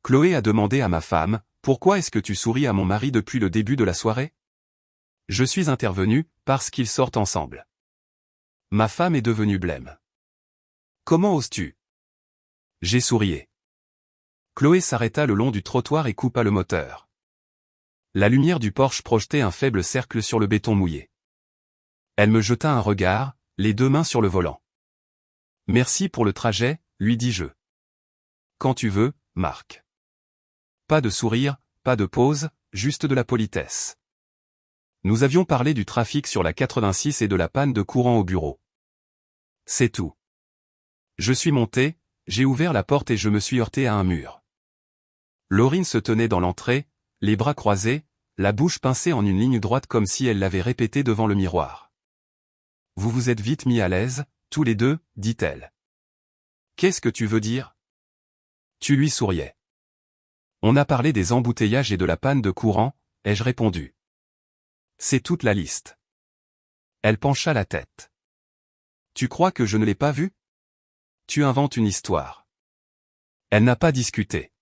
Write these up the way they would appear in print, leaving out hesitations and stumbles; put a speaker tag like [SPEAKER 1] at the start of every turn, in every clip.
[SPEAKER 1] Chloé a demandé à ma femme, « Pourquoi est-ce que tu souris à mon mari depuis le début de la soirée ?» Je suis intervenu, parce qu'ils sortent ensemble. Ma femme est devenue blême. « Comment oses-tu » J'ai sourié. Chloé s'arrêta le long du trottoir et coupa le moteur. La lumière du Porsche projetait un faible cercle sur le béton mouillé. Elle me jeta un regard, les deux mains sur le volant. « Merci pour le trajet », lui dis-je. « Quand tu veux, Marc. » Pas de sourire, pas de pause, juste de la politesse. Nous avions parlé du trafic sur la 86 et de la panne de courant au bureau. C'est tout. Je suis monté, j'ai ouvert la porte et je me suis heurté à un mur. Laurine se tenait dans l'entrée, les bras croisés, la bouche pincée en une ligne droite comme si elle l'avait répété devant le miroir. « Vous vous êtes vite mis à l'aise, tous les deux, dit-elle. Qu'est-ce que tu veux dire ? Tu lui souriais. On a parlé des embouteillages et de la panne de courant, ai-je répondu. C'est toute la liste. Elle pencha la tête. Tu crois que je ne l'ai pas vu ? Tu inventes une histoire. Elle n'a pas discuté.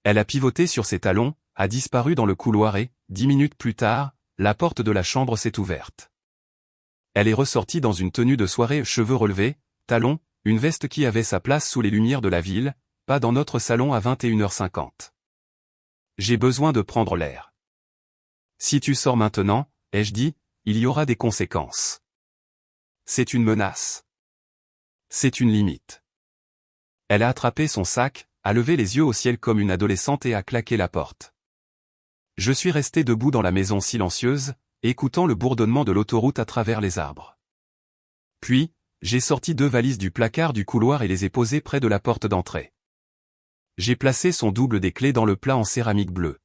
[SPEAKER 1] Elle a pivoté sur ses talons, a disparu dans le couloir et, 10 minutes plus tard, la porte de la chambre s'est ouverte. Elle est ressortie dans une tenue de soirée, cheveux relevés, talons, une veste qui avait sa place sous les lumières de la ville, pas dans notre salon à 21h50. J'ai besoin de prendre l'air. Si tu sors maintenant, ai-je dit, il y aura des conséquences. C'est une menace. C'est une limite. Elle a attrapé son sac, a levé les yeux au ciel comme une adolescente et a claqué la porte. Je suis resté debout dans la maison silencieuse, écoutant le bourdonnement de l'autoroute à travers les arbres. Puis, j'ai sorti 2 valises du placard du couloir et les ai posées près de la porte d'entrée. J'ai placé son double des clés dans le plat en céramique bleue.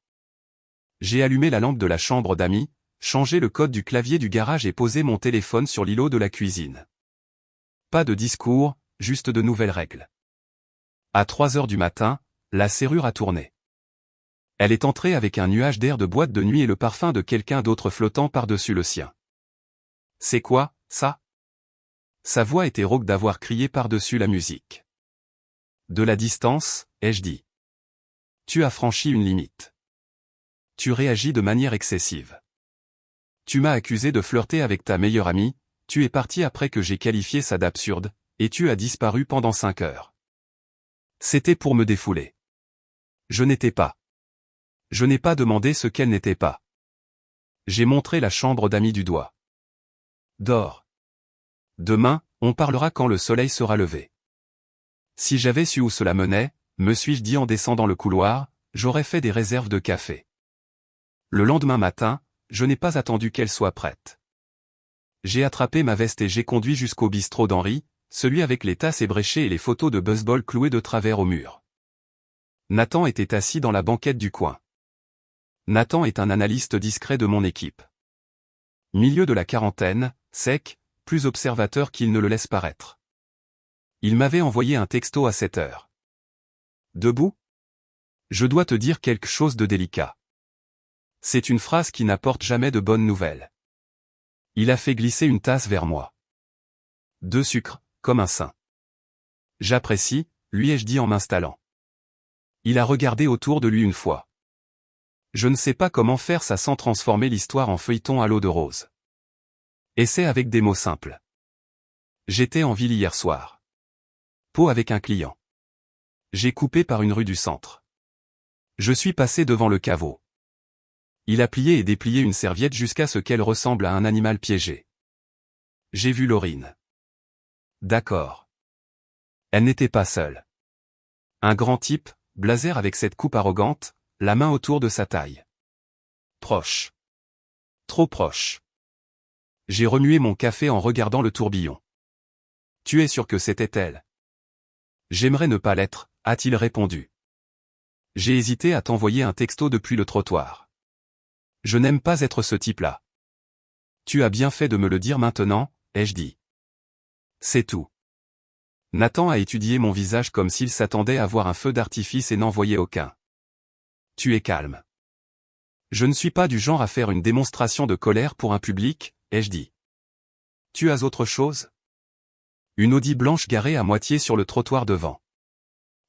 [SPEAKER 1] J'ai allumé la lampe de la chambre d'amis, changé le code du clavier du garage et posé mon téléphone sur l'îlot de la cuisine. Pas de discours, juste de nouvelles règles. À 3 heures du matin, la serrure a tourné. Elle est entrée avec un nuage d'air de boîte de nuit et le parfum de quelqu'un d'autre flottant par-dessus le sien. C'est quoi, ça ? Sa voix était rauque d'avoir crié par-dessus la musique. De la distance, ai-je dit. Tu as franchi une limite. Tu réagis de manière excessive. Tu m'as accusé de flirter avec ta meilleure amie, tu es parti après que j'ai qualifié ça d'absurde, et tu as disparu pendant 5 heures. C'était pour me défouler. Je n'étais pas. Je n'ai pas demandé ce qu'elle n'était pas. J'ai montré la chambre d'amis du doigt. Dors. Demain, on parlera quand le soleil sera levé. Si j'avais su où cela menait, me suis-je dit en descendant le couloir, j'aurais fait des réserves de café. Le lendemain matin, je n'ai pas attendu qu'elle soit prête. J'ai attrapé ma veste et j'ai conduit jusqu'au bistrot d'Henri, celui avec les tasses ébréchées et les photos de baseball clouées de travers au mur. Nathan était assis dans la banquette du coin. Nathan est un analyste discret de mon équipe. Milieu de la quarantaine, sec, plus observateur qu'il ne le laisse paraître. Il m'avait envoyé un texto à 7 heures. Debout ? Je dois te dire quelque chose de délicat. C'est une phrase qui n'apporte jamais de bonnes nouvelles. Il a fait glisser une tasse vers moi. 2 sucres, comme un saint. J'apprécie, lui ai-je dit en m'installant. Il a regardé autour de lui une fois. Je ne sais pas comment faire ça sans transformer l'histoire en feuilleton à l'eau de rose. Essaie avec des mots simples. J'étais en ville hier soir. Pot avec un client. J'ai coupé par une rue du centre. Je suis passé devant le caveau. Il a plié et déplié une serviette jusqu'à ce qu'elle ressemble à un animal piégé. J'ai vu Laurine. D'accord. Elle n'était pas seule. Un grand type, blazer avec cette coupe arrogante, la main autour de sa taille. Proche. Trop proche. J'ai remué mon café en regardant le tourbillon. Tu es sûr que c'était elle ? J'aimerais ne pas l'être, a-t-il répondu. J'ai hésité à t'envoyer un texto depuis le trottoir. Je n'aime pas être ce type-là. Tu as bien fait de me le dire maintenant, ai-je dit. C'est tout. Nathan a étudié mon visage comme s'il s'attendait à voir un feu d'artifice et n'en voyait aucun. Tu es calme. Je ne suis pas du genre à faire une démonstration de colère pour un public, ai-je dit. Tu as autre chose ? Une Audi blanche garée à moitié sur le trottoir devant.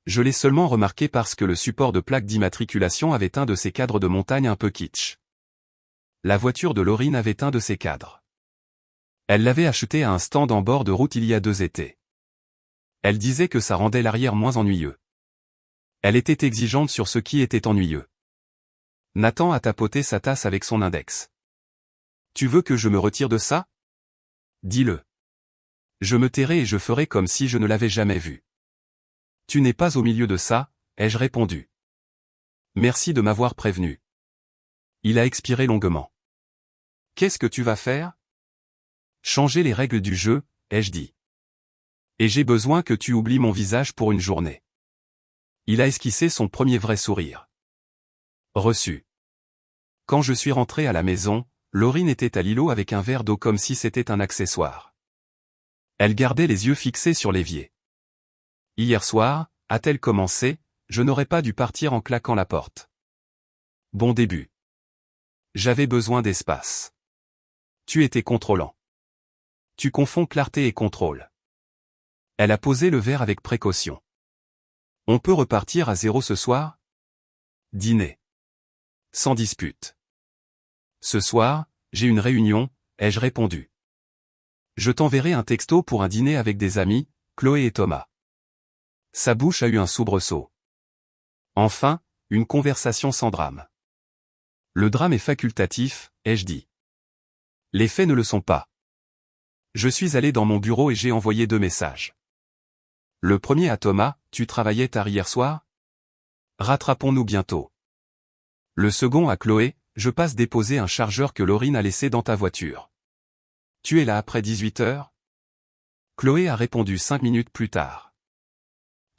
[SPEAKER 1] Je l'ai seulement remarqué parce que le support de plaque d'immatriculation avait un de ces cadres de montagne un peu kitsch. La voiture de Laurine avait un de ces cadres. Elle l'avait acheté à un stand en bord de route il y a 2 étés. Elle disait que ça rendait l'arrière moins ennuyeux. Elle était exigeante sur ce qui était ennuyeux. Nathan a tapoté sa tasse avec son index. Tu veux que je me retire de ça? Dis-le. Je me tairai et je ferai comme si je ne l'avais jamais vu. Tu n'es pas au milieu de ça, ai-je répondu. Merci de m'avoir prévenu. Il a expiré longuement. Qu'est-ce que tu vas faire? Changer les règles du jeu, ai-je dit. Et j'ai besoin que tu oublies mon visage pour une journée. Il a esquissé son premier vrai sourire. Reçu. Quand je suis rentré à la maison, Laurine était à l'îlot avec un verre d'eau comme si c'était un accessoire. Elle gardait les yeux fixés sur l'évier. Hier soir, a-t-elle commencé, je n'aurais pas dû partir en claquant la porte. Bon début. J'avais besoin d'espace. Tu étais contrôlant. Tu confonds clarté et contrôle. Elle a posé le verre avec précaution. On peut repartir à 0 ce soir? Dîner. Sans dispute. Ce soir, j'ai une réunion, ai-je répondu. Je t'enverrai un texto pour un dîner avec des amis, Chloé et Thomas. Sa bouche a eu un soubresaut. Enfin, une conversation sans drame. Le drame est facultatif, ai-je dit. Les faits ne le sont pas. Je suis allé dans mon bureau et j'ai envoyé 2 messages. Le premier à Thomas, tu travaillais tard hier soir? Rattrapons-nous bientôt. Le second à Chloé, je passe déposer un chargeur que Laurine a laissé dans ta voiture. Tu es là après 18 heures? Chloé a répondu 5 minutes plus tard.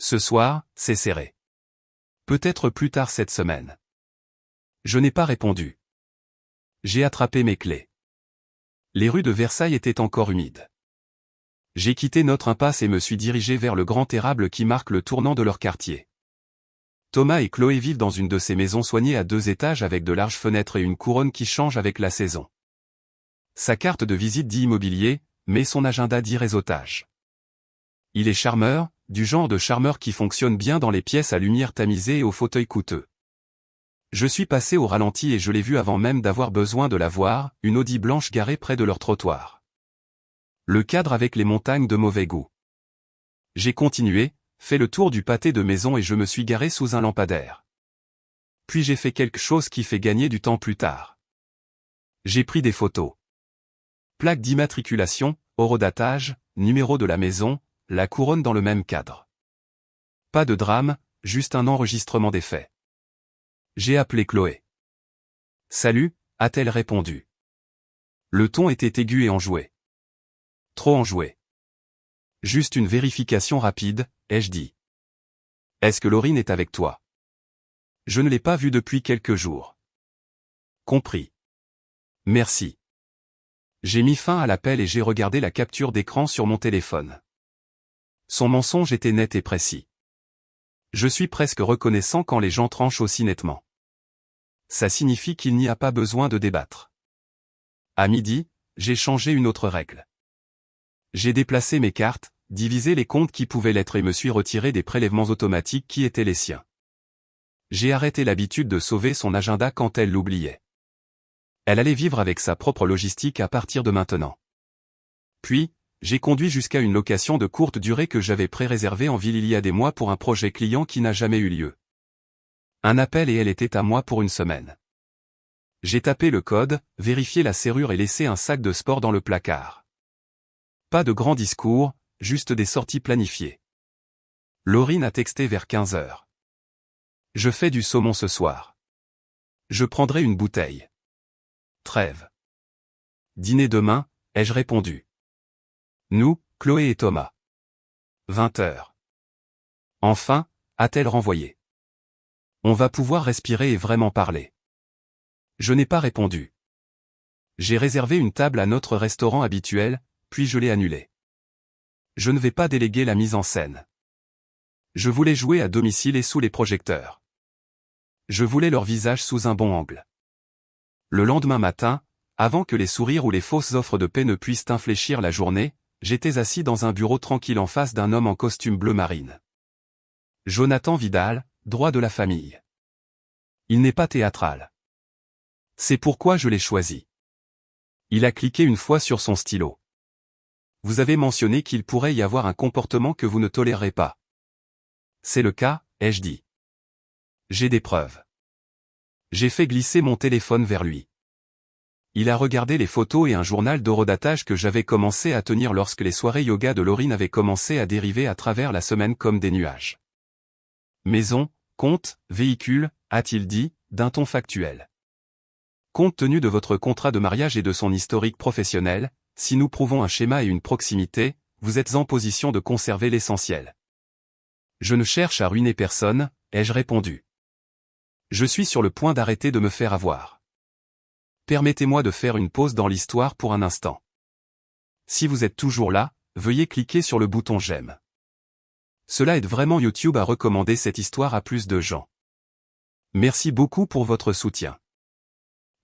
[SPEAKER 1] Ce soir, c'est serré. Peut-être plus tard cette semaine. Je n'ai pas répondu. J'ai attrapé mes clés. Les rues de Versailles étaient encore humides. J'ai quitté notre impasse et me suis dirigé vers le grand érable qui marque le tournant de leur quartier. Thomas et Chloé vivent dans une de ces maisons soignées à 2 étages avec de larges fenêtres et une couronne qui change avec la saison. Sa carte de visite dit immobilier, mais son agenda dit réseautage. Il est charmeur, du genre de charmeur qui fonctionne bien dans les pièces à lumière tamisée et aux fauteuils coûteux. Je suis passé au ralenti et je l'ai vu avant même d'avoir besoin de la voir, une Audi blanche garée près de leur trottoir. Le cadre avec les montagnes de mauvais goût. J'ai continué, fait le tour du pâté de maison et je me suis garé sous un lampadaire. Puis j'ai fait quelque chose qui fait gagner du temps plus tard. J'ai pris des photos. Plaque d'immatriculation, horodatage, numéro de la maison, la couronne dans le même cadre. Pas de drame, juste un enregistrement des faits. J'ai appelé Chloé. Salut, a-t-elle répondu. Le ton était aigu et enjoué. Trop enjoué. Juste une vérification rapide, ai-je dit. Est-ce que Laurine est avec toi? Je ne l'ai pas vue depuis quelques jours. Compris. Merci. J'ai mis fin à l'appel et j'ai regardé la capture d'écran sur mon téléphone. Son mensonge était net et précis. Je suis presque reconnaissant quand les gens tranchent aussi nettement. Ça signifie qu'il n'y a pas besoin de débattre. À midi, j'ai changé une autre règle. J'ai déplacé mes cartes, divisé les comptes qui pouvaient l'être et me suis retiré des prélèvements automatiques qui étaient les siens. J'ai arrêté l'habitude de sauver son agenda quand elle l'oubliait. Elle allait vivre avec sa propre logistique à partir de maintenant. Puis, j'ai conduit jusqu'à une location de courte durée que j'avais pré-réservée en ville il y a des mois pour un projet client qui n'a jamais eu lieu. Un appel et elle était à moi pour une semaine. J'ai tapé le code, vérifié la serrure et laissé un sac de sport dans le placard. Pas de grands discours, juste des sorties planifiées. Laurine a texté vers 15 heures. Je fais du saumon ce soir. Je prendrai une bouteille. Trêve. Dîner demain, ai-je répondu. Nous, Chloé et Thomas. 20 heures. Enfin, a-t-elle renvoyé. On va pouvoir respirer et vraiment parler. Je n'ai pas répondu. J'ai réservé une table à notre restaurant habituel, puis je l'ai annulée. Je ne vais pas déléguer la mise en scène. Je voulais jouer à domicile et sous les projecteurs. Je voulais leur visage sous un bon angle. Le lendemain matin, avant que les sourires ou les fausses offres de paix ne puissent infléchir la journée, j'étais assis dans un bureau tranquille en face d'un homme en costume bleu marine. Jonathan Vidal, droit de la famille. Il n'est pas théâtral. C'est pourquoi je l'ai choisi. Il a cliqué une fois sur son stylo. Vous avez mentionné qu'il pourrait y avoir un comportement que vous ne tolérez pas. C'est le cas, ai-je dit. J'ai des preuves. J'ai fait glisser mon téléphone vers lui. Il a regardé les photos et un journal d'horodatage que j'avais commencé à tenir lorsque les soirées yoga de Laurine avaient commencé à dériver à travers la semaine comme des nuages. Maison, compte, véhicule, a-t-il dit, d'un ton factuel. Compte tenu de votre contrat de mariage et de son historique professionnel, si nous prouvons un schéma et une proximité, vous êtes en position de conserver l'essentiel. Je ne cherche à ruiner personne, ai-je répondu. Je suis sur le point d'arrêter de me faire avoir. Permettez-moi de faire une pause dans l'histoire pour un instant. Si vous êtes toujours là, veuillez cliquer sur le bouton j'aime. Cela aide vraiment YouTube à recommander cette histoire à plus de gens. Merci beaucoup pour votre soutien.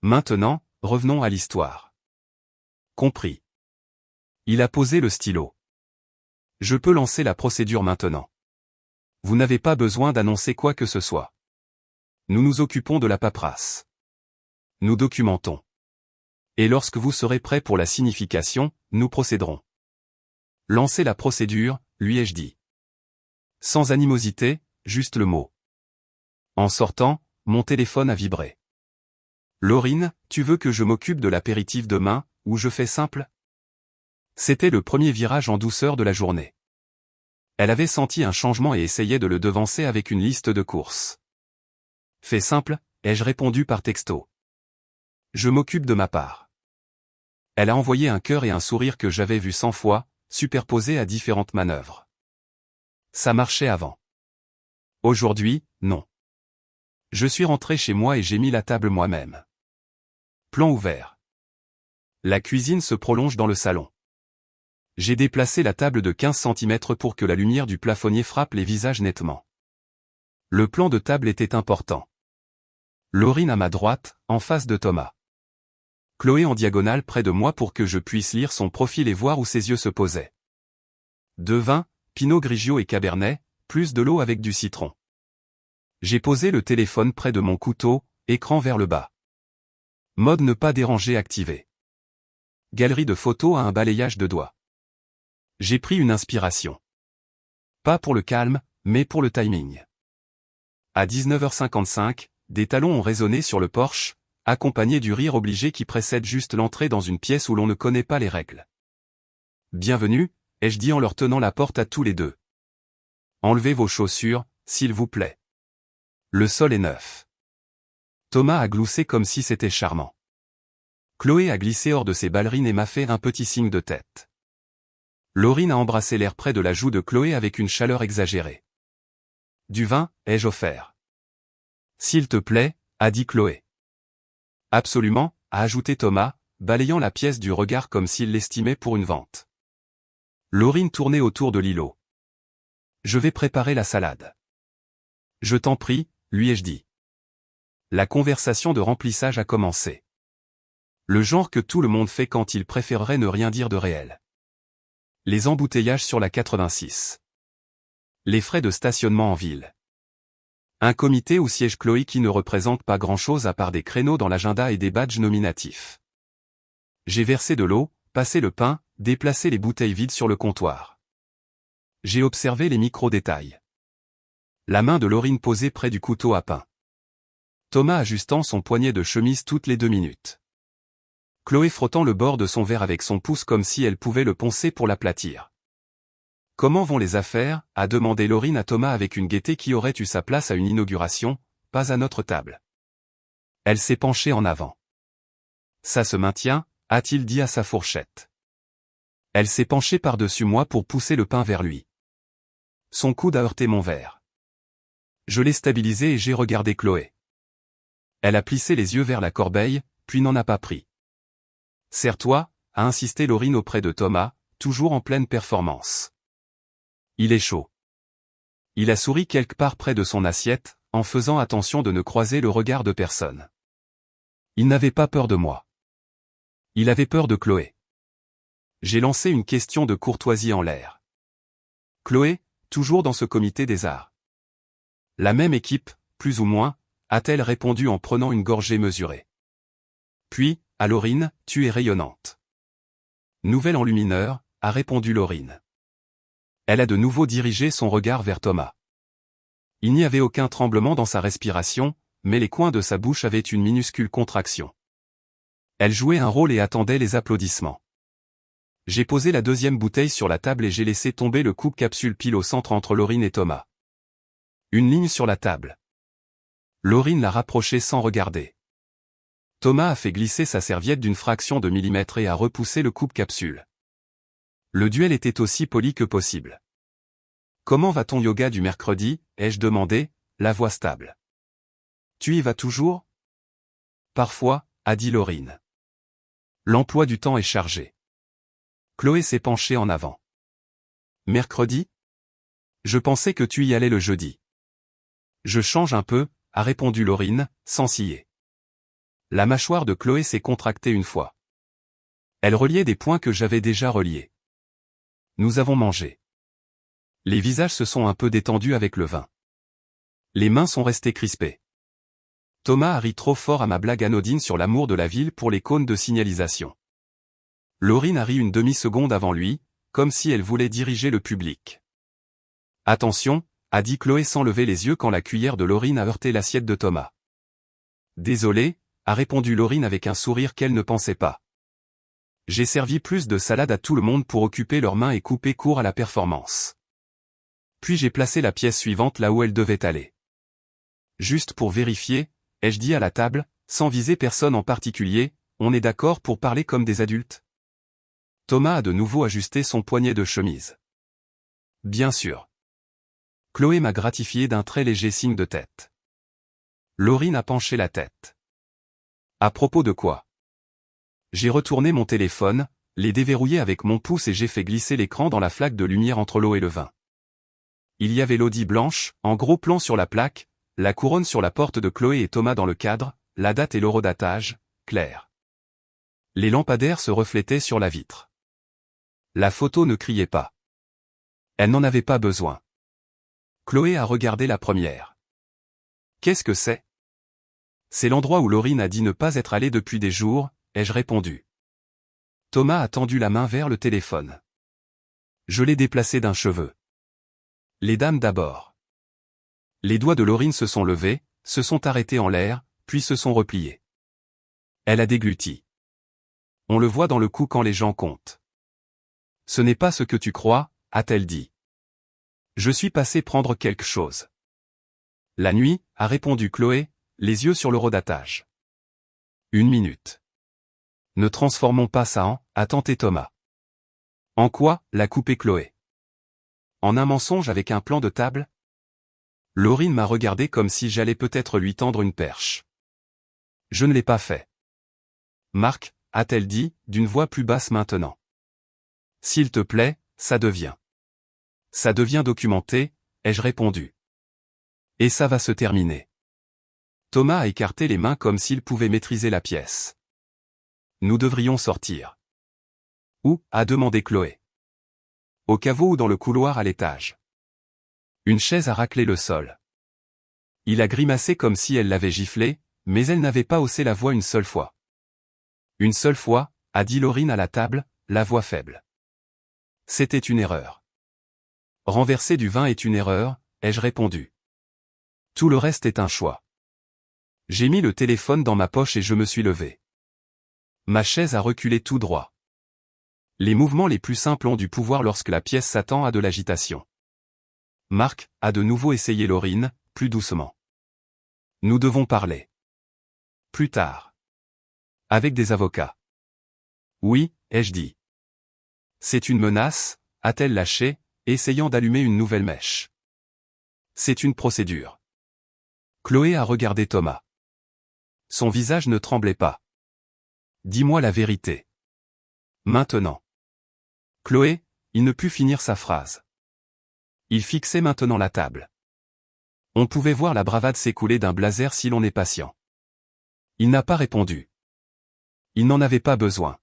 [SPEAKER 1] Maintenant, revenons à l'histoire. Compris. Il a posé le stylo. Je peux lancer la procédure maintenant. Vous n'avez pas besoin d'annoncer quoi que ce soit. Nous nous occupons de la paperasse. Nous documentons. Et lorsque vous serez prêt pour la signification, nous procéderons. Lancez la procédure, lui ai-je dit. Sans animosité, juste le mot. En sortant, mon téléphone a vibré. Laurine, tu veux que je m'occupe de l'apéritif demain, ou je fais simple? C'était le premier virage en douceur de la journée. Elle avait senti un changement et essayait de le devancer avec une liste de courses. Fais simple, ai-je répondu par texto. Je m'occupe de ma part. Elle a envoyé un cœur et un sourire que j'avais vu 100 fois, superposés à différentes manœuvres. Ça marchait avant. Aujourd'hui, non. Je suis rentré chez moi et j'ai mis la table moi-même. Plan ouvert. La cuisine se prolonge dans le salon. J'ai déplacé la table de 15 cm pour que la lumière du plafonnier frappe les visages nettement. Le plan de table était important. Laurine à ma droite, en face de Thomas. Chloé en diagonale près de moi pour que je puisse lire son profil et voir où ses yeux se posaient. 2 vins, Pinot Grigio et Cabernet, plus de l'eau avec du citron. J'ai posé le téléphone près de mon couteau, écran vers le bas. Mode ne pas déranger activé. Galerie de photos à un balayage de doigts. J'ai pris une inspiration. Pas pour le calme, mais pour le timing. À 19h55, des talons ont résonné sur le porche, accompagnés du rire obligé qui précède juste l'entrée dans une pièce où l'on ne connaît pas les règles. Bienvenue, ai-je dit en leur tenant la porte à tous les deux. Enlevez vos chaussures, s'il vous plaît. Le sol est neuf. Thomas a gloussé comme si c'était charmant. Chloé a glissé hors de ses ballerines et m'a fait un petit signe de tête. Laurine a embrassé l'air près de la joue de Chloé avec une chaleur exagérée. Du vin, ai-je offert. S'il te plaît, a dit Chloé. Absolument, a ajouté Thomas, balayant la pièce du regard comme s'il l'estimait pour une vente. Laurine tournait autour de l'îlot. Je vais préparer la salade. Je t'en prie, lui ai-je dit. La conversation de remplissage a commencé. Le genre que tout le monde fait quand il préférerait ne rien dire de réel. Les embouteillages sur la 86. Les frais de stationnement en ville. Un comité où siège Chloé qui ne représente pas grand-chose à part des créneaux dans l'agenda et des badges nominatifs. J'ai versé de l'eau, passé le pain, déplacé les bouteilles vides sur le comptoir. J'ai observé les micro-détails. La main de Laurine posée près du couteau à pain. Thomas ajustant son poignet de chemise toutes les 2 minutes. Chloé frottant le bord de son verre avec son pouce comme si elle pouvait le poncer pour l'aplatir. Comment vont les affaires, a demandé Laurine à Thomas avec une gaieté qui aurait eu sa place à une inauguration, pas à notre table. Elle s'est penchée en avant. Ça se maintient, a-t-il dit à sa fourchette. Elle s'est penchée par-dessus moi pour pousser le pain vers lui. Son coude a heurté mon verre. Je l'ai stabilisé et j'ai regardé Chloé. Elle a plissé les yeux vers la corbeille, puis n'en a pas pris. Serre-toi, a insisté Laurine auprès de Thomas, toujours en pleine performance. Il est chaud. Il a souri quelque part près de son assiette, en faisant attention de ne croiser le regard de personne. Il n'avait pas peur de moi. Il avait peur de Chloé. J'ai lancé une question de courtoisie en l'air. Chloé, toujours dans ce comité des arts. La même équipe, plus ou moins, a-t-elle répondu en prenant une gorgée mesurée. Puis, à Laurine, tu es rayonnante. Nouvel enlumineur, a répondu Laurine. Elle a de nouveau dirigé son regard vers Thomas. Il n'y avait aucun tremblement dans sa respiration, mais les coins de sa bouche avaient une minuscule contraction. Elle jouait un rôle et attendait les applaudissements. J'ai posé la deuxième bouteille sur la table et j'ai laissé tomber le coupe-capsule pile au centre entre Laurine et Thomas. Une ligne sur la table. Laurine l'a rapprochée sans regarder. Thomas a fait glisser sa serviette d'une fraction de millimètre et a repoussé le coupe-capsule. Le duel était aussi poli que possible. Comment va ton yoga du mercredi, ai-je demandé, la voix stable. Tu y vas toujours? Parfois, a dit Laurine. L'emploi du temps est chargé. Chloé s'est penchée en avant. Mercredi? Je pensais que tu y allais le jeudi. Je change un peu, a répondu Laurine, sans ciller. La mâchoire de Chloé s'est contractée une fois. Elle reliait des points que j'avais déjà reliés. Nous avons mangé. Les visages se sont un peu détendus avec le vin. Les mains sont restées crispées. Thomas a ri trop fort à ma blague anodine sur l'amour de la ville pour les cônes de signalisation. Laurine a ri une demi-seconde avant lui, comme si elle voulait diriger le public. Attention, a dit Chloé sans lever les yeux quand la cuillère de Laurine a heurté l'assiette de Thomas. Désolé, a répondu Laurine avec un sourire qu'elle ne pensait pas. J'ai servi plus de salade à tout le monde pour occuper leurs mains et couper court à la performance. Puis j'ai placé la pièce suivante là où elle devait aller. Juste pour vérifier, ai-je dit à la table, sans viser personne en particulier, on est d'accord pour parler comme des adultes? Thomas a de nouveau ajusté son poignet de chemise. Bien sûr. Chloé m'a gratifié d'un très léger signe de tête. Laurine a penché la tête. À propos de quoi? J'ai retourné mon téléphone, l'ai déverrouillé avec mon pouce et j'ai fait glisser l'écran dans la flaque de lumière entre l'eau et le vin. Il y avait l'Audi blanche, en gros plan sur la plaque, la couronne sur la porte de Chloé et Thomas dans le cadre, la date et l'horodatage, clair. Les lampadaires se reflétaient sur la vitre. La photo ne criait pas. Elle n'en avait pas besoin. Chloé a regardé la première. Qu'est-ce que c'est? C'est l'endroit où Laurine a dit ne pas être allée depuis des jours, ai-je répondu. Thomas a tendu la main vers le téléphone. Je l'ai déplacé d'un cheveu. Les dames d'abord. Les doigts de Laurine se sont levés, se sont arrêtés en l'air, puis se sont repliés. Elle a dégluti. On le voit dans le cou quand les gens comptent. Ce n'est pas ce que tu crois, a-t-elle dit. Je suis passé prendre quelque chose. La nuit, a répondu Chloé, les yeux sur l'horodatage. 1 minute. Ne transformons pas ça en, a tenté Thomas. En quoi, l'a coupé Chloé? En un mensonge avec un plan de table? Laurine m'a regardé comme si j'allais peut-être lui tendre une perche. Je ne l'ai pas fait. Marc, a-t-elle dit, d'une voix plus basse maintenant. S'il te plaît, ça devient. Ça devient documenté, ai-je répondu. Et ça va se terminer. Thomas a écarté les mains comme s'il pouvait maîtriser la pièce. Nous devrions sortir. Où, a demandé Chloé. Au caveau ou dans le couloir à l'étage. Une chaise a raclé le sol. Il a grimacé comme si elle l'avait giflé, mais elle n'avait pas haussé la voix une seule fois. Une seule fois, a dit Laurine à la table, la voix faible. C'était une erreur. Renverser du vin est une erreur, ai-je répondu. Tout le reste est un choix. J'ai mis le téléphone dans ma poche et je me suis levé. Ma chaise a reculé tout droit. Les mouvements les plus simples ont du pouvoir lorsque la pièce s'attend à de l'agitation. Marc a de nouveau essayé Laurine, plus doucement. Nous devons parler. Plus tard. Avec des avocats. Oui, ai-je dit. C'est une menace, a-t-elle lâché, essayant d'allumer une nouvelle mèche. C'est une procédure. Chloé a regardé Thomas. Son visage ne tremblait pas. Dis-moi la vérité. Maintenant. Chloé, il ne put finir sa phrase. Il fixait maintenant la table. On pouvait voir la bravade s'écouler d'un blazer si l'on est patient. Il n'a pas répondu. Il n'en avait pas besoin.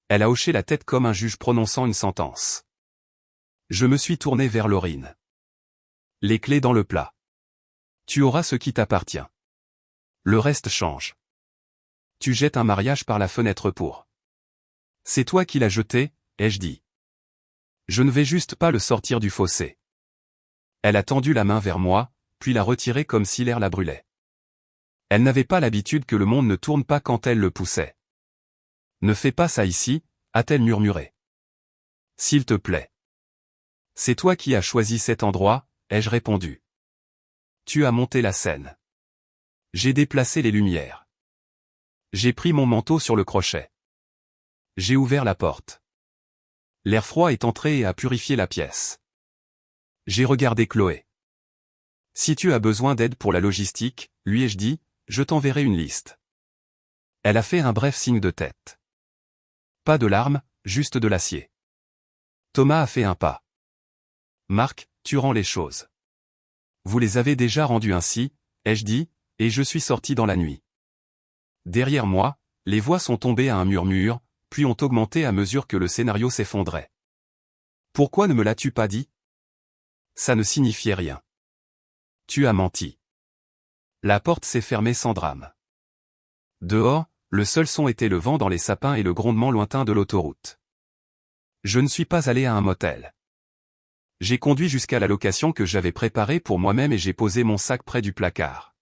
[SPEAKER 1] Elle a hoché la tête comme un juge prononçant une sentence. Je me suis tourné vers Laurine. Les clés dans le plat. Tu auras ce qui t'appartient. Le reste change. Tu jettes un mariage par la fenêtre pour. C'est toi qui l'as jeté, ai-je dit. Je ne vais juste pas le sortir du fossé. Elle a tendu la main vers moi, puis l'a retirée comme si l'air la brûlait. Elle n'avait pas l'habitude que le monde ne tourne pas quand elle le poussait. Ne fais pas ça ici, a-t-elle murmuré. S'il te plaît. C'est toi qui as choisi cet endroit, ai-je répondu. Tu as monté la scène. J'ai déplacé les lumières. J'ai pris mon manteau sur le crochet. J'ai ouvert la porte. L'air froid est entré et a purifié la pièce. J'ai regardé Chloé. Si tu as besoin d'aide pour la logistique, lui ai-je dit, je t'enverrai une liste. Elle a fait un bref signe de tête. Pas de larmes, juste de l'acier. Thomas a fait un pas. Marc, tu rends les choses. Vous les avez déjà rendues ainsi, ai-je dit, et je suis sorti dans la nuit. Derrière moi, les voix sont tombées à un murmure, puis ont augmenté à mesure que le scénario s'effondrait. Pourquoi ne me l'as-tu pas dit? Ça ne signifiait rien. Tu as menti. La porte s'est fermée sans drame. Dehors, le seul son était le vent dans les sapins et le grondement lointain de l'autoroute. Je ne suis pas allé à un motel. J'ai conduit jusqu'à la location que j'avais préparée pour moi-même et j'ai posé mon sac près du placard.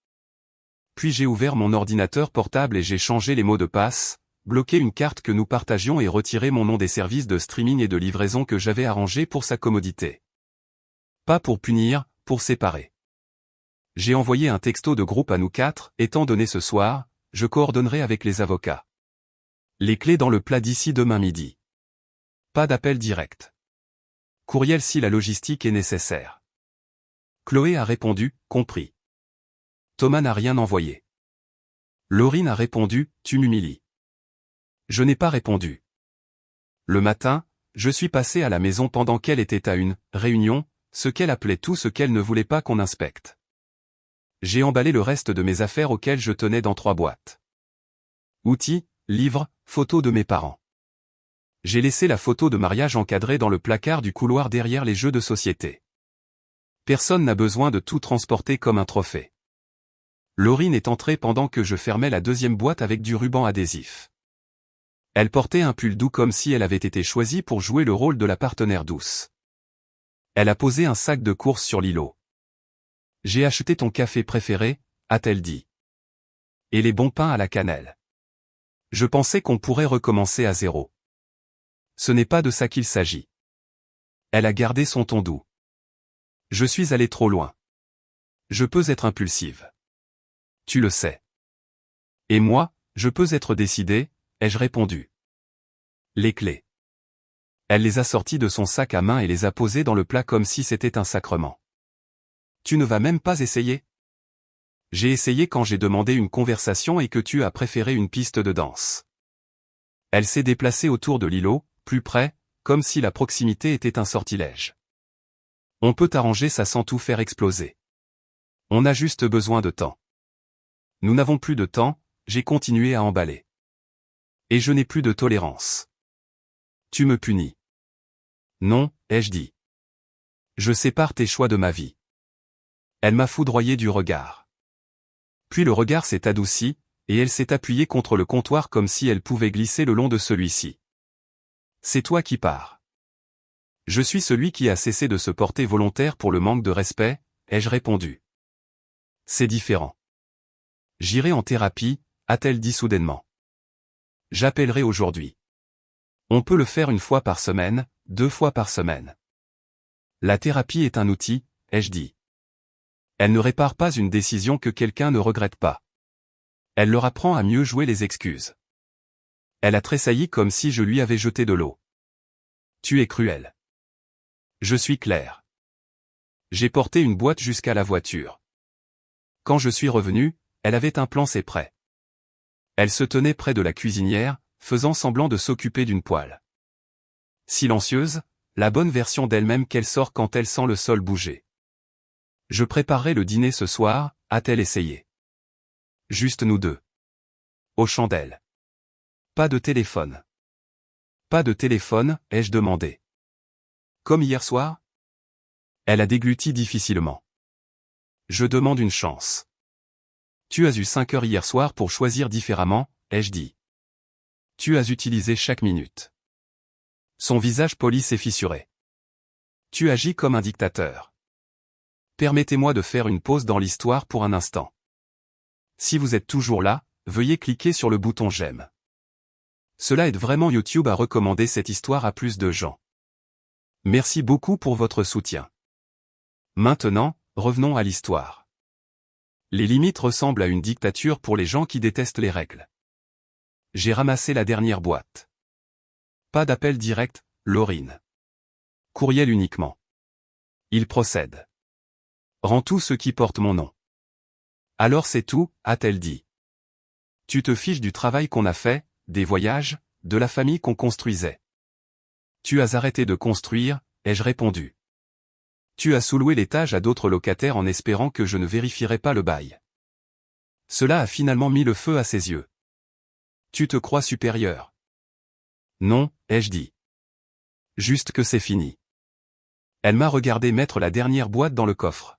[SPEAKER 1] Puis j'ai ouvert mon ordinateur portable et j'ai changé les mots de passe, bloqué une carte que nous partagions et retiré mon nom des services de streaming et de livraison que j'avais arrangés pour sa commodité. Pas pour punir, pour séparer. J'ai envoyé un texto de groupe à nous quatre, étant donné ce soir, je coordonnerai avec les avocats. Les clés dans le plat d'ici demain midi. Pas d'appel direct. Courriel si la logistique est nécessaire. Chloé a répondu, compris. Thomas n'a rien envoyé. Laurine a répondu, tu m'humilies. Je n'ai pas répondu. Le matin, je suis passé à la maison pendant qu'elle était à une réunion, ce qu'elle appelait tout ce qu'elle ne voulait pas qu'on inspecte. J'ai emballé le reste de mes affaires auxquelles je tenais dans 3 boîtes. Outils, livres, photos de mes parents. J'ai laissé la photo de mariage encadrée dans le placard du couloir derrière les jeux de société. Personne n'a besoin de tout transporter comme un trophée. Laurine est entrée pendant que je fermais la 2e boîte avec du ruban adhésif. Elle portait un pull doux comme si elle avait été choisie pour jouer le rôle de la partenaire douce. Elle a posé un sac de course sur l'îlot. J'ai acheté ton café préféré, a-t-elle dit. Et les bons pains à la cannelle. Je pensais qu'on pourrait recommencer à zéro. Ce n'est pas de ça qu'il s'agit. Elle a gardé son ton doux. Je suis allé trop loin. Je peux être impulsive. Tu le sais. Et moi, je peux être décidée, ai-je répondu. Les clés. Elle les a sorties de son sac à main et les a posées dans le plat comme si c'était un sacrement. Tu ne vas même pas essayer? J'ai essayé quand j'ai demandé une conversation et que tu as préféré une piste de danse. Elle s'est déplacée autour de l'îlot, plus près, comme si la proximité était un sortilège. On peut arranger ça sans tout faire exploser. On a juste besoin de temps. Nous n'avons plus de temps, j'ai continué à emballer. Et je n'ai plus de tolérance. Tu me punis. Non, ai-je dit. Je sépare tes choix de ma vie. Elle m'a foudroyé du regard. Puis le regard s'est adouci, et elle s'est appuyée contre le comptoir comme si elle pouvait glisser le long de celui-ci. C'est toi qui pars. Je suis celui qui a cessé de se porter volontaire pour le manque de respect, ai-je répondu. C'est différent. J'irai en thérapie, a-t-elle dit soudainement. J'appellerai aujourd'hui. On peut le faire 1 fois par semaine, 2 fois par semaine. La thérapie est un outil, ai-je dit. Elle ne répare pas une décision que quelqu'un ne regrette pas. Elle leur apprend à mieux jouer les excuses. Elle a tressailli comme si je lui avais jeté de l'eau. Tu es cruel. Je suis clair. J'ai porté une boîte jusqu'à la voiture. Quand je suis revenu, elle avait un plan c'est prêt. Elle se tenait près de la cuisinière, faisant semblant de s'occuper d'une poêle. Silencieuse, la bonne version d'elle-même qu'elle sort quand elle sent le sol bouger. Je préparerai le dîner ce soir, a-t-elle essayé. Juste nous deux. Aux chandelles. Pas de téléphone. Pas de téléphone, ai-je demandé. Comme hier soir? Elle a dégluti difficilement. Je demande une chance. Tu as eu 5 heures hier soir pour choisir différemment, ai-je dit. Tu as utilisé chaque minute. Son visage poli s'est fissuré. Tu agis comme un dictateur. Permettez-moi de faire une pause dans l'histoire pour un instant. Si vous êtes toujours là, veuillez cliquer sur le bouton j'aime. Cela aide vraiment YouTube à recommander cette histoire à plus de gens. Merci beaucoup pour votre soutien. Maintenant, revenons à l'histoire. Les limites ressemblent à une dictature pour les gens qui détestent les règles. J'ai ramassé la dernière boîte. Pas d'appel direct, Laurine. Courriel uniquement. Il procède. Rends tout ce qui porte mon nom. Alors c'est tout, a-t-elle dit. Tu te fiches du travail qu'on a fait, des voyages, de la famille qu'on construisait. Tu as arrêté de construire, ai-je répondu. Tu as sous-loué l'étage à d'autres locataires en espérant que je ne vérifierais pas le bail. Cela a finalement mis le feu à ses yeux. Tu te crois supérieur. Non, ai-je dit. Juste que c'est fini. Elle m'a regardé mettre la dernière boîte dans le coffre.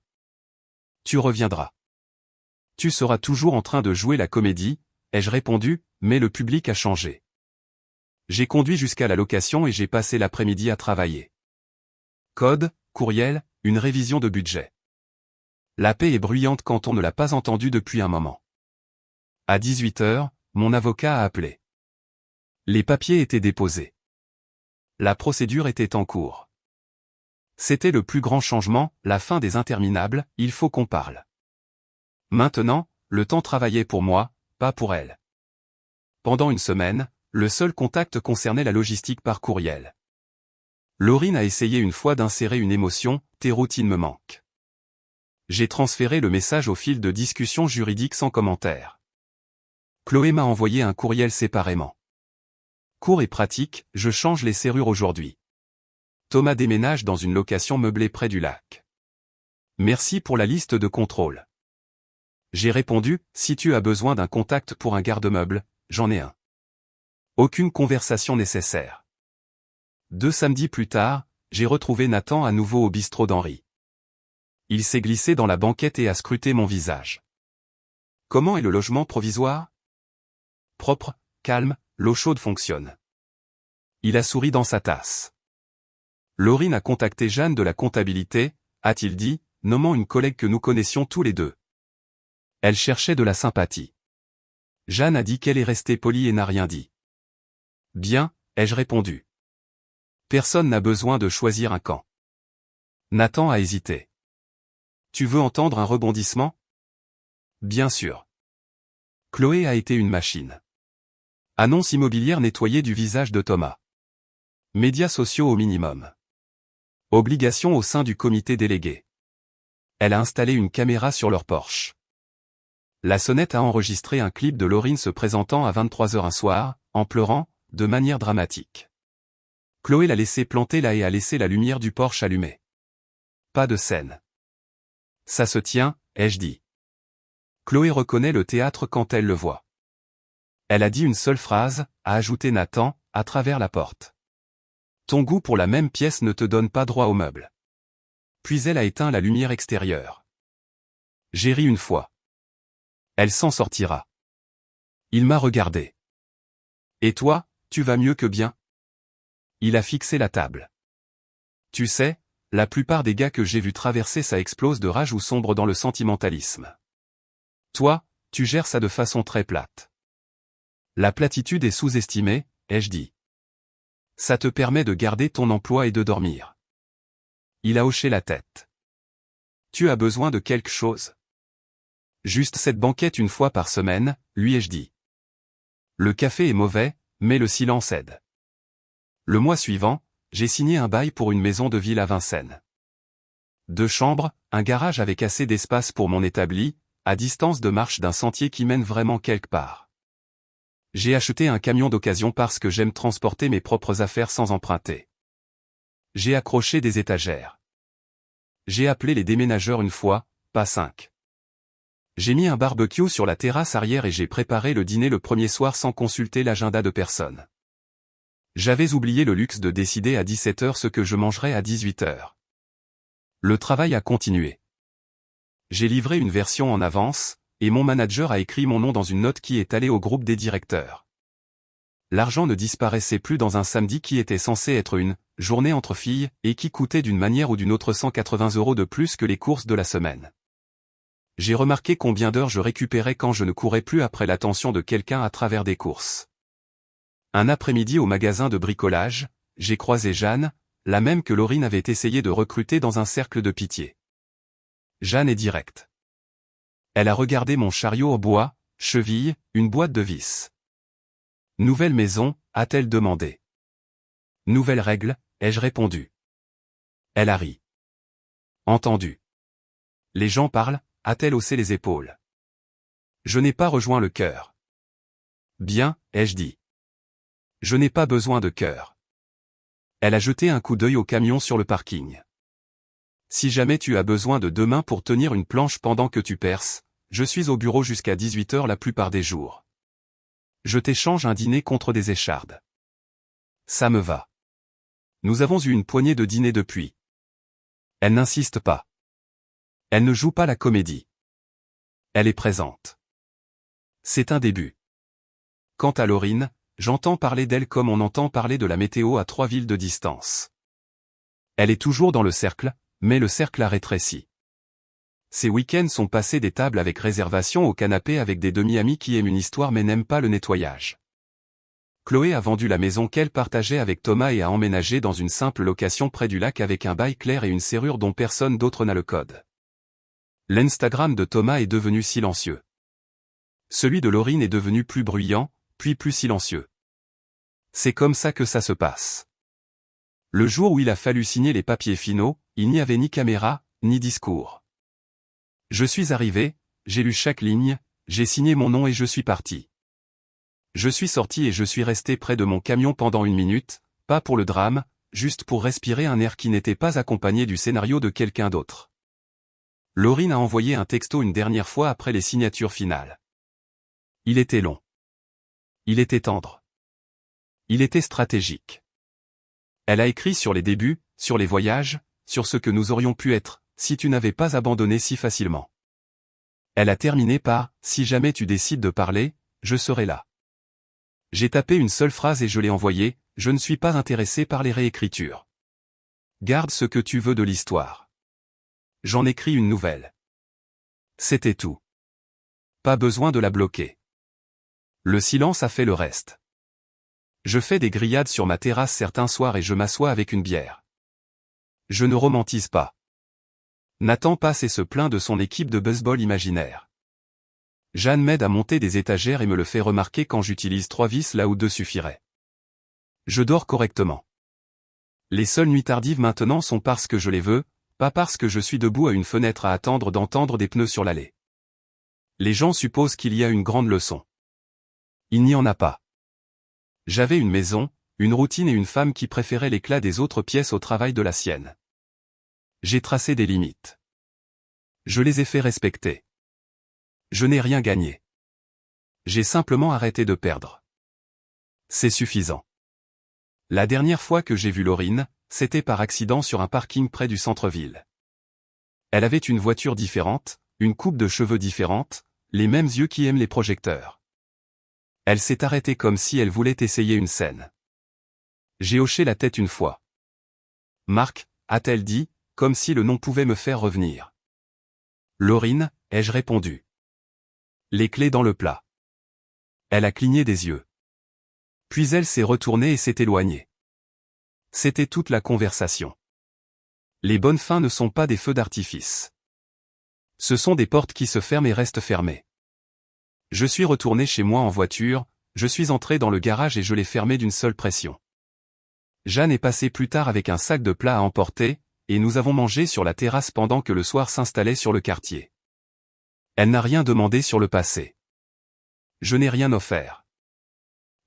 [SPEAKER 1] Tu reviendras. Tu seras toujours en train de jouer la comédie, ai-je répondu, mais le public a changé. J'ai conduit jusqu'à la location et j'ai passé l'après-midi à travailler. Code, courriel, une révision de budget. La paix est bruyante quand on ne l'a pas entendue depuis un moment. À 18 heures, mon avocat a appelé. Les papiers étaient déposés. La procédure était en cours. C'était le plus grand changement, la fin des interminables, il faut qu'on parle. Maintenant, le temps travaillait pour moi, pas pour elle. Pendant une semaine, le seul contact concernait la logistique par courriel. Laurine a essayé une fois d'insérer une émotion, tes routines me manquent. J'ai transféré le message au fil de discussion juridique sans commentaire. Chloé m'a envoyé un courriel séparément. Court et pratique, je change les serrures aujourd'hui. Thomas déménage dans une location meublée près du lac. Merci pour la liste de contrôle. J'ai répondu, si tu as besoin d'un contact pour un garde-meuble, j'en ai un. Aucune conversation nécessaire. 2 samedis plus tard, j'ai retrouvé Nathan à nouveau au bistrot d'Henri. Il s'est glissé dans la banquette et a scruté mon visage. Comment est le logement provisoire? Propre, calme, l'eau chaude fonctionne. Il a souri dans sa tasse. Laurine a contacté Jeanne de la comptabilité, a-t-il dit, nommant une collègue que nous connaissions tous les deux. Elle cherchait de la sympathie. Jeanne a dit qu'elle est restée polie et n'a rien dit. Bien, ai-je répondu. Personne n'a besoin de choisir un camp. Nathan a hésité. Tu veux entendre un rebondissement? Bien sûr. Chloé a été une machine. Annonce immobilière nettoyée du visage de Thomas. Médias sociaux au minimum. Obligation au sein du comité délégué. Elle a installé une caméra sur leur Porsche. La sonnette a enregistré un clip de Laurine se présentant à 23 heures un soir, en pleurant, de manière dramatique. Chloé l'a laissé planter là et a laissé la lumière du Porsche allumée. Pas de scène. Ça se tient, ai-je dit. Chloé reconnaît le théâtre quand elle le voit. Elle a dit une seule phrase, a ajouté Nathan, à travers la porte. Ton goût pour la même pièce ne te donne pas droit au meuble. Puis elle a éteint la lumière extérieure. J'ai ri une fois. Elle s'en sortira. Il m'a regardé. Et toi, tu vas mieux que bien? Il a fixé la table. Tu sais, la plupart des gars que j'ai vus traverser ça explose de rage ou sombre dans le sentimentalisme. Toi, tu gères ça de façon très plate. La platitude est sous-estimée, ai-je dit. Ça te permet de garder ton emploi et de dormir. Il a hoché la tête. Tu as besoin de quelque chose? Juste cette banquette une fois par semaine, lui ai-je dit. Le café est mauvais, mais le silence aide. Le mois suivant, j'ai signé un bail pour une maison de ville à Vincennes. 2 chambres, un garage avec assez d'espace pour mon établi, à distance de marche d'un sentier qui mène vraiment quelque part. J'ai acheté un camion d'occasion parce que j'aime transporter mes propres affaires sans emprunter. J'ai accroché des étagères. J'ai appelé les déménageurs une fois, pas 5. J'ai mis un barbecue sur la terrasse arrière et j'ai préparé le dîner le premier soir sans consulter l'agenda de personne. J'avais oublié le luxe de décider à 17 heures ce que je mangerais à 18 heures. Le travail a continué. J'ai livré une version en avance, et mon manager a écrit mon nom dans une note qui est allée au groupe des directeurs. L'argent ne disparaissait plus dans un samedi qui était censé être une journée entre filles et qui coûtait d'une manière ou d'une autre 180 € de plus que les courses de la semaine. J'ai remarqué combien d'heures je récupérais quand je ne courais plus après l'attention de quelqu'un à travers des courses. Un après-midi au magasin de bricolage, j'ai croisé Jeanne, la même que Laurine avait essayé de recruter dans un cercle de pitié. Jeanne est directe. Elle a regardé mon chariot en bois, cheville, une boîte de vis. Nouvelle maison, a-t-elle demandé. Nouvelle règle, ai-je répondu. Elle a ri. Entendu. Les gens parlent, a-t-elle haussé les épaules. Je n'ai pas rejoint le cœur. Bien, ai-je dit. Je n'ai pas besoin de cœur. Elle a jeté un coup d'œil au camion sur le parking. Si jamais tu as besoin de 2 mains pour tenir une planche pendant que tu perces, je suis au bureau jusqu'à 18 h la plupart des jours. Je t'échange un dîner contre des échardes. Ça me va. Nous avons eu une poignée de dîners depuis. Elle n'insiste pas. Elle ne joue pas la comédie. Elle est présente. C'est un début. Quant à Laurine, j'entends parler d'elle comme on entend parler de la météo à 3 villes de distance. Elle est toujours dans le cercle, mais le cercle a rétréci. Ces week-ends sont passés des tables avec réservation au canapé avec des demi-amis qui aiment une histoire mais n'aiment pas le nettoyage. Chloé a vendu la maison qu'elle partageait avec Thomas et a emménagé dans une simple location près du lac avec un bail clair et une serrure dont personne d'autre n'a le code. L'Instagram de Thomas est devenu silencieux. Celui de Laurine est devenu plus bruyant, puis plus silencieux. C'est comme ça que ça se passe. Le jour où il a fallu signer les papiers finaux, il n'y avait ni caméra, ni discours. Je suis arrivé, j'ai lu chaque ligne, j'ai signé mon nom et je suis parti. Je suis sorti et je suis resté près de mon camion pendant 1 minute, pas pour le drame, juste pour respirer un air qui n'était pas accompagné du scénario de quelqu'un d'autre. Laurine a envoyé un texto une dernière fois après les signatures finales. Il était long. Il était tendre. Il était stratégique. Elle a écrit sur les débuts, sur les voyages, sur ce que nous aurions pu être, si tu n'avais pas abandonné si facilement. Elle a terminé par « Si jamais tu décides de parler, je serai là ». J'ai tapé une seule phrase et je l'ai envoyée, je ne suis pas intéressé par les réécritures. Garde ce que tu veux de l'histoire. J'en écris une nouvelle. C'était tout. Pas besoin de la bloquer. Le silence a fait le reste. Je fais des grillades sur ma terrasse certains soirs et je m'assois avec une bière. Je ne romantise pas. Nathan passe et se plaint de son équipe de baseball imaginaire. Jeanne m'aide à monter des étagères et me le fait remarquer quand j'utilise 3 vis là où 2 suffiraient. Je dors correctement. Les seules nuits tardives maintenant sont parce que je les veux, pas parce que je suis debout à une fenêtre à attendre d'entendre des pneus sur l'allée. Les gens supposent qu'il y a une grande leçon. Il n'y en a pas. J'avais une maison, une routine et une femme qui préférait l'éclat des autres pièces au travail de la sienne. J'ai tracé des limites. Je les ai fait respecter. Je n'ai rien gagné. J'ai simplement arrêté de perdre. C'est suffisant. La dernière fois que j'ai vu Laurine, c'était par accident sur un parking près du centre-ville. Elle avait une voiture différente, une coupe de cheveux différente, les mêmes yeux qui aiment les projecteurs. Elle s'est arrêtée comme si elle voulait essayer une scène. J'ai hoché la tête une fois. Marc, a-t-elle dit, comme si le nom pouvait me faire revenir. Laurine, ai-je répondu. Les clés dans le plat. Elle a cligné des yeux. Puis elle s'est retournée et s'est éloignée. C'était toute la conversation. Les bonnes fins ne sont pas des feux d'artifice. Ce sont des portes qui se ferment et restent fermées. Je suis retourné chez moi en voiture, je suis entré dans le garage et je l'ai fermé d'une seule pression. Jeanne est passée plus tard avec un sac de plats à emporter, et nous avons mangé sur la terrasse pendant que le soir s'installait sur le quartier. Elle n'a rien demandé sur le passé. Je n'ai rien offert.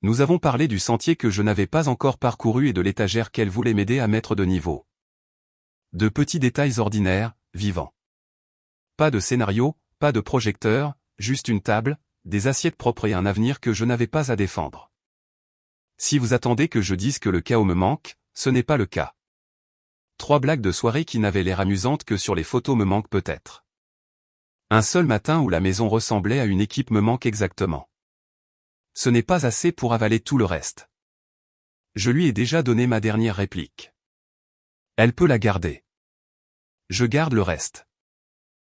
[SPEAKER 1] Nous avons parlé du sentier que je n'avais pas encore parcouru et de l'étagère qu'elle voulait m'aider à mettre de niveau. De petits détails ordinaires, vivants. Pas de scénario, pas de projecteur, juste une table, des assiettes propres et un avenir que je n'avais pas à défendre. Si vous attendez que je dise que le chaos me manque, ce n'est pas le cas. 3 blagues de soirée qui n'avaient l'air amusantes que sur les photos me manquent peut-être. Un seul matin où la maison ressemblait à une équipe me manque exactement. Ce n'est pas assez pour avaler tout le reste. Je lui ai déjà donné ma dernière réplique. Elle peut la garder. Je garde le reste.